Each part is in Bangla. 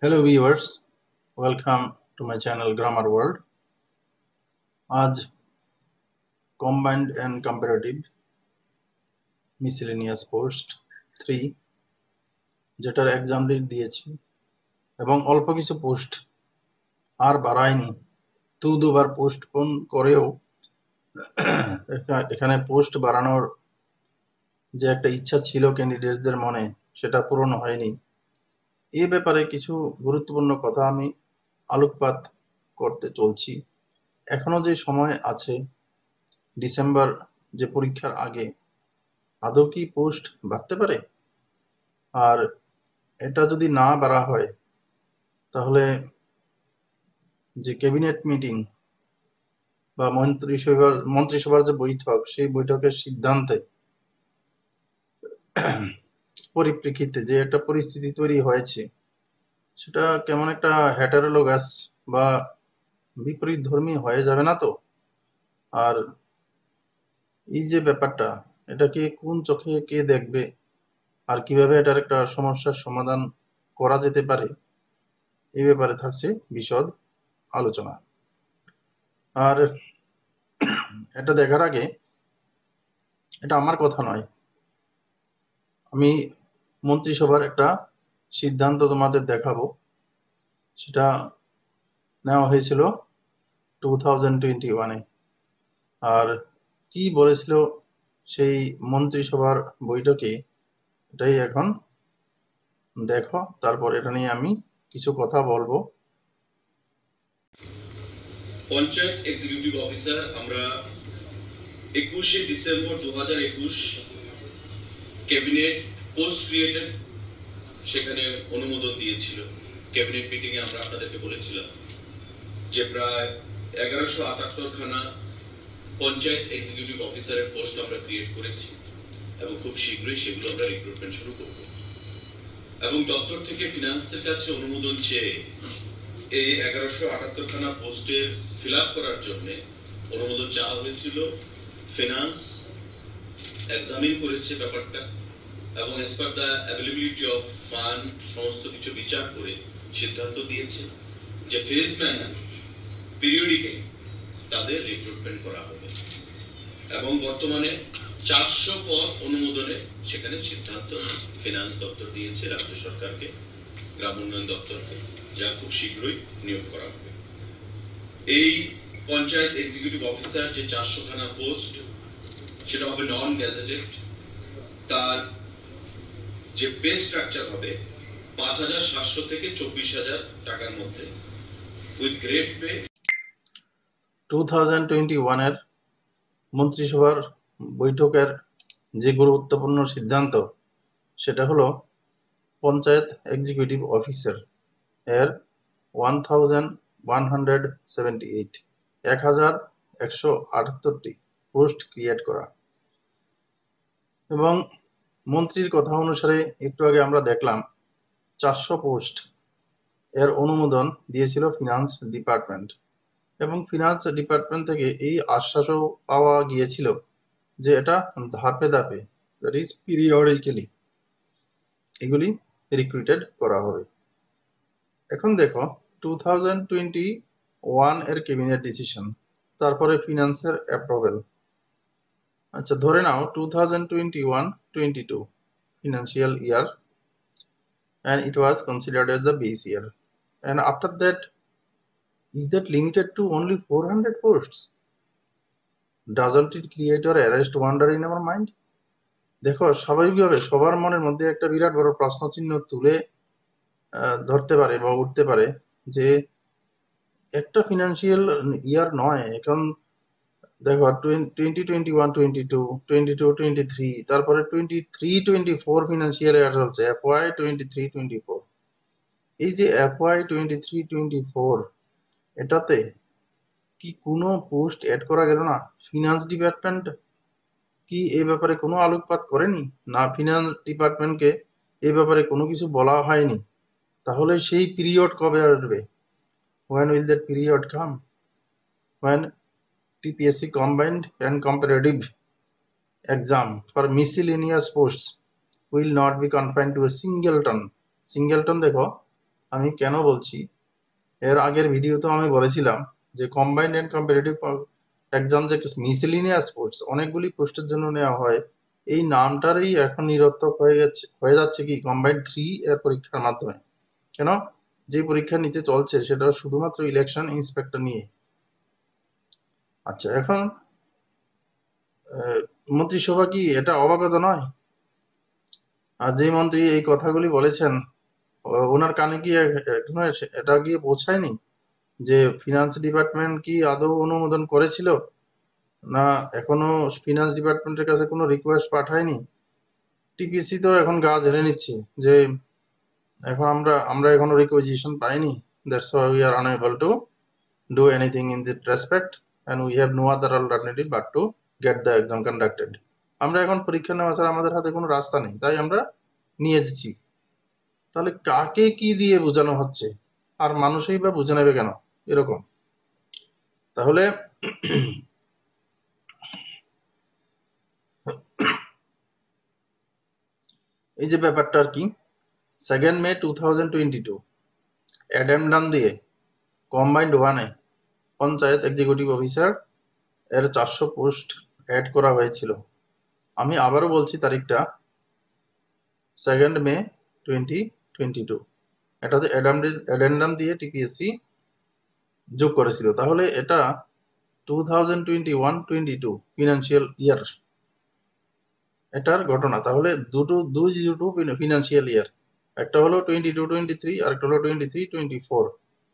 Hello viewers, welcome to my channel Grammar World. আজ combined and comparative miscellaneous post 3 যেটার এক্সাম ডেট দিয়েছি এবং অল্প কিছু পোস্ট আর বাড়ায়নি, দুবার পোস্টপোন করেও এখানে পোস্ট বাড়ানোর যে একটা ইচ্ছা ছিল ক্যান্ডিডেটদের মনে সেটা পূরণ হয়নি। এই ব্যাপারে কিছু গুরুত্বপূর্ণ কথা আমি আলোকপাত করতে চলছি। এখনো যে সময় আছে ডিসেম্বর যে পরীক্ষার আগে আদৌ কি পোস্ট বাড়তে পারে, আর এটা যদি না বাড়া হয় তাহলে যে ক্যাবিনেট মিটিং বা মন্ত্রিসভার যে বৈঠক সেই বৈঠকের সিদ্ধান্তে পরিপ্রেক্ষিতে যে একটা পরিস্থিতি তৈরি হয়েছে সেটা কেমন একটা হেটারোলগাস বা বিপরীত ধর্মী হয়ে যাবে না তো? আর এই যে ব্যাপারটা, এটাকে কোন চোখে কে দেখবে আর কিভাবে এটার একটা সমস্যার সমাধান করা যেতে পারে এই ব্যাপারে থাকছে বিশদ আলোচনা। আর এটা দেখার আগে, এটা আমার কথা নয়, আমি মন্ত্রিসভার একটা সিদ্ধান্ত তোমাদের দেখাবো। সেটা নেওয়া হয়েছিল 2021-এ। আর কি বলেছিল সেই মন্ত্রিসভার বৈঠকে এটাই এখন দেখো, তারপর এটা নিয়ে আমি কিছু কথা বলবো। পঞ্চায়েত এক্সিকিউটিভ অফিসার আমরা 21শে ডিসেম্বর 2021 ক্যাবিনেট পোস্ট ক্রিয়েটেড সেখানে অনুমোদন দিয়েছিল। ক্যাবিনেট মিটিংয়ে আমরা আপনাদেরকে বলেছিলাম যে প্রায় 1178 খানা পঞ্চায়েত এক্সিকিউটিভ অফিসারের পোস্ট আমরা ক্রিয়েট করেছি এবং খুব শীঘ্রই সেগুলো আমরা রিক্রুটমেন্ট শুরু করব। এবং দপ্তর থেকে ফিনান্সের কাছে অনুমোদন চেয়ে এই 1178 খানা পোস্টের ফিল আপ করার জন্য অনুমোদন চাওয়া হয়েছিল। ফিনান্স এক্সামিন করেছে ব্যাপারটা এবং as per the availability of fund সমস্ত কিছু বিচার করে সিদ্ধান্ত দিয়েছে যে ফেজ ম্যানার পিরিয়ডিকে তাদের রিক্রুটমেন্ট করা হবে এবং বর্তমানে 400 পদ অনুমোদনে সেখানে সিদ্ধান্ত ফিনান্স দপ্তর দিয়েছে রাজ্য সরকারকে, গ্রাম উন্নয়ন দপ্তরকে, যা খুব শীঘ্রই নিয়োগ করা হবে। এই পঞ্চায়েত এক্সিকিউটিভ অফিসার যে 400 খানা পোস্ট সেটা হবে নন গ্যাজেটেড। তার যে পে স্ট্রাকচার হবে 5,700 থেকে 24,000 টাকার মধ্যে উইথ গ্রেড পে। 2021-এর মন্ত্রিসভার বৈঠকের যে গুরুত্বপূর্ণ সিদ্ধান্ত সেটা হলো পঞ্চায়েত এক্সিকিউটিভ অফিসার এর 1178 পোস্ট ক্রিয়েট করা। এবং মন্ত্রীর কথা অনুসারে একটু আগে আমরা দেখলাম 400 পোস্ট এর অনুমোদন দিয়েছিল ফিনান্স ডিপার্টমেন্ট, এবং ফিনান্স ডিপার্টমেন্ট থেকে এই আশ্বাসও পাওয়া গিয়েছিল যে এটা ধাপে ধাপে, দ্যাট ইজ পিরিয়ডিক্যালি, এগুলি রিক্রুটেড করা হবে। এখন দেখো 2021 এর ক্যাবিনেট ডিসিশন, তারপরে ফিনান্সের অ্যাপ্রুভাল। আচ্ছা, ধরে নাও 2021-22 financial year and it was considered as the base year, and after that, is that limited to only 400 posts? Doesn't it create or arrest wonder in our mind? দেখো, স্বাভাবিকভাবে সবার মনের মধ্যে একটা বিরাট বড় প্রশ্ন চিহ্ন তুলে ধরতে পারে বা উঠতে পারে যে একটা ফিনান্সিয়াল ইয়ার নয়, এখন দেখো 2021-22, 22-23, তারপরে 23-24 ফিনান্সিয়াল ইয়ার চলছে, FY 23-24। এই যে FY 23-24 এটাতে কি কোনো পোস্ট অ্যাড করা গেল না? ফিনান্স ডিপার্টমেন্ট কি এই ব্যাপারে কোনো আলোকপাত করেনি? না, ফিনান্স ডিপার্টমেন্টকে এই ব্যাপারে কোনো কিছু বলা হয়নি। তাহলে সেই পিরিয়ড কবে আসবে? When will that period come? When TPSC combined and comparative exam for miscellaneous posts will not be confined to a singleton. Singleton দেখো আমি কেন বলছি, এর আগের ভিডিওতে আমি বলেছিলাম যে কম্বাইন্ড অ্যান্ড কম্পিটিটিভ এক্সাম যে মিসেলিনিয়াস পোস্ট অনেকগুলি পোস্টের জন্য নেওয়া হয়, এই নামটারই এখন নিরর্থক হয়ে যাচ্ছে কি কম্বাইন্ড 3 এর পরীক্ষার মাধ্যমে। কেন? যে পরীক্ষা নিতে চলছে সেটা শুধুমাত্র ইলেকশন ইন্সপেক্টর নিয়ে। আচ্ছা, এখন মন্ত্রিসভা কি এটা অবগত নয়? আর যে মন্ত্রী এই কথাগুলি বলেছেন ওনার কানে কি এখনো এটা গিয়ে পৌঁছায়নি যে ফিনান্স ডিপার্টমেন্ট কি আদৌ অনুমোদন করেছিল, না এখনো ফিনান্স ডিপার্টমেন্টের কাছে কোনো রিকোয়েস্ট পাঠায়নি? টিপিসি তো এখন গা ঝেড়ে নিচ্ছে যে এখন আমরা এখনো রিকোয়েজিশন পাইনি, that's why we are unable to do anything in this respect and we have no other alternative but to get the exam conducted. আমরা এখন পরীক্ষা নেওয়া ছাড়া আমাদের হাতে কোনো রাস্তা নেই, তাই আমরা নিয়ে যাচ্ছি। তাহলে কাকে কি দিয়ে বোঝানো হচ্ছে, আর মানুষই বা বুঝে নেবে কেন এরকম? তাহলে এই যে ব্যাপারটা আর কি, 2 মে 2022 অ্যাডেন্ডাম দিয়ে কম্বাইন্ড 1-এ পঞ্চায়েত এক্সিকিউটিভ অফিসার এর 400 পোস্ট অ্যাড করা হয়েছিল। আমি আবারও বলছি তারিখটা 2 মে 2022। এটাতে অ্যাডেন্ডাম দিয়ে টিপিএসসি যোগ করেছিল। তাহলে এটা 2021-22 ফিনান্সিয়াল ইয়ার এটার ঘটনা। তাহলে দুটো ফিনান্সিয়াল ইয়ার, একটা হলো 22-23 আর একটা হলো 23-24।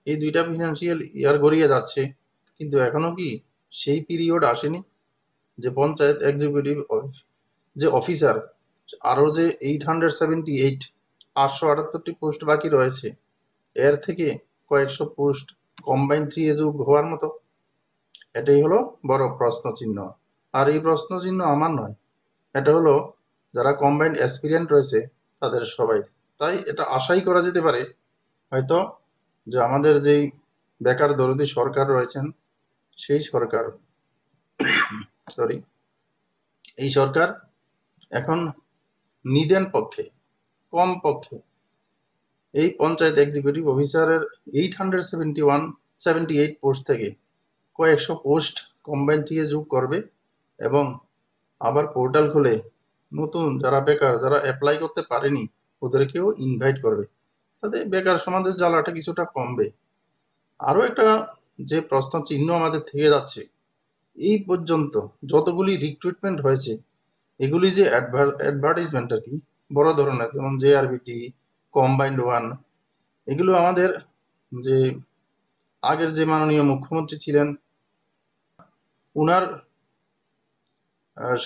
এই দুইটা ফিনান্সিয়াল ইয়ার গড়িয়ে যাচ্ছে, কিন্তু এখনো কি সেই পিরিয়ড আসেনি যে পঞ্চায়েত এক্সিকিউটিভ যে অফিসার আরো যে 878 পোস্ট বাকি রয়েছে, এর থেকে কয়েকশো পোস্ট কম্বাইন 3 যোগ হওয়ার মতো। এটাই হলো বড় প্রশ্ন চিহ্ন। আর এই প্রশ্ন চিহ্ন আমার নয়, এটা হলো যারা কম্বাইন্ড অ্যাসপিরিয়েন্ট রয়েছে তাদের সবাই। তাই এটা আশাই করা যেতে পারে হয়তো যে আমাদের যেই বেকার দরদি সরকার রয়েছেন সেই সরকার এই সরকার এখন নিদেন পক্ষে কমপক্ষে এই পঞ্চায়েত এক্সিকিউটিভ অফিসারের 878 পোস্ট থেকে কয়েকশো পোস্ট কম্বাইন দিয়ে যোগ করবে এবং আবার পোর্টাল খুলে নতুন যারা বেকার, যারা অ্যাপ্লাই করতে পারেনি ওদেরকেও ইনভাইট করবে, তাতে বেকার সমাজের জ্বালাটা কিছুটা কমবে। আরো একটা যে প্রশ্ন চিহ্ন আমাদের থেকে যাচ্ছে, এই পর্যন্ত যতগুলি রিক্রুটমেন্ট হয়েছে এগুলি যে অ্যাডভার্টাইজমেন্ট আর কি বড় ধরনের, যেমন জেআরবিটি, কম্বাইন্ড 1, এগুলো আমাদের যে আগের যে মাননীয় মুখ্যমন্ত্রী ছিলেন উনার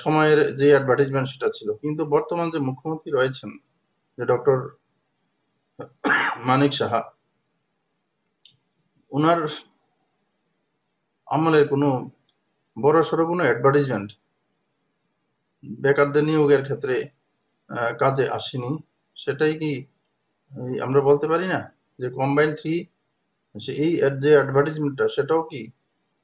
সময়ের যে অ্যাডভার্টাইজমেন্ট সেটা ছিল, কিন্তু বর্তমান যে মুখ্যমন্ত্রী রয়েছেন যে ডক্টর মানিক সাহা, উনার আমলের কোনো বড় সড়ো কোনো অ্যাডভার্টাইজমেন্ট বেকারদের নিয়োগের ক্ষেত্রে কাজে আসেনি। সেটাই কি আমরা বলতে পারি না যে কম্বাইন 3 এই যে অ্যাডভার্টাইজমেন্টটা সেটাও কি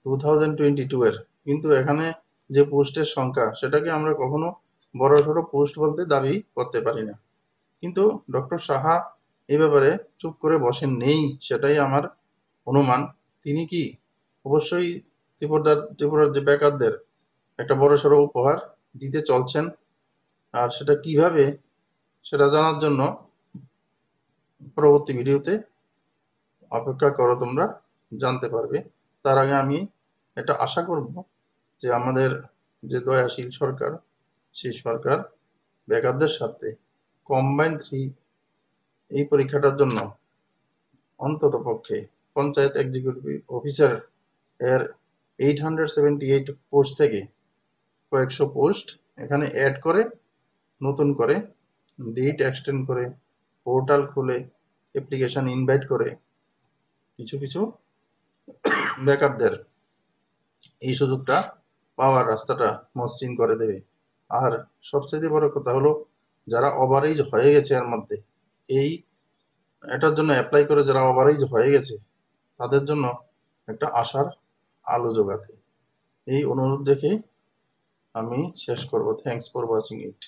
2022 এর, কিন্তু এখানে যে পোস্টের সংখ্যা সেটাকে আমরা কখনো বড় সড়ো পোস্ট বলতে দাবি করতে পারি না। কিন্তু ডক্টর সাহা এই ব্যাপারে চুপ করে বসেন নেই, সেটাই আমার অনুমান। তিনি কি অবশ্যই ত্রিপুরার যে বেকারদের একটা বড় সড়ো উপহার দিতে চলছেন, আর সেটা কিভাবে সেটা জানার জন্য পরবর্তী ভিডিওতে অপেক্ষা করো, তোমরা জানতে পারবে। তার আগে আমি এটা আশা করব যে আমাদের যে দয়াশীল সরকার সেই সরকার বেকারদের সাথে কম্বাইন 3 এই পরীক্ষাটার জন্য অন্তত পক্ষে পঞ্চায়েত এক্সিকিউটিভ অফিসার এর 878 পোস্ট থেকে কয়েকশো পোস্ট এখানে অ্যাড করে নতুন করে ডেট এক্সটেন্ড করে পোর্টাল খুলে অ্যাপ্লিকেশন ইনভাইট করে কিছু কিছু বেকারদের এই সুযোগটা পাওয়ার রাস্তাটা মসৃণ করে দেবে। আর সবচেয়ে বড় কথা হলো যারা ওভারএজ হয়ে গেছে এর মধ্যে এটার জন্য অ্যাপ্লাই করে যারা ওভারএজ হয়ে গেছে তাদের জন্য একটা আশার আলো জোগাতে এই অনুরোধ রেখে আমি শেষ করব। Thanks for watching it.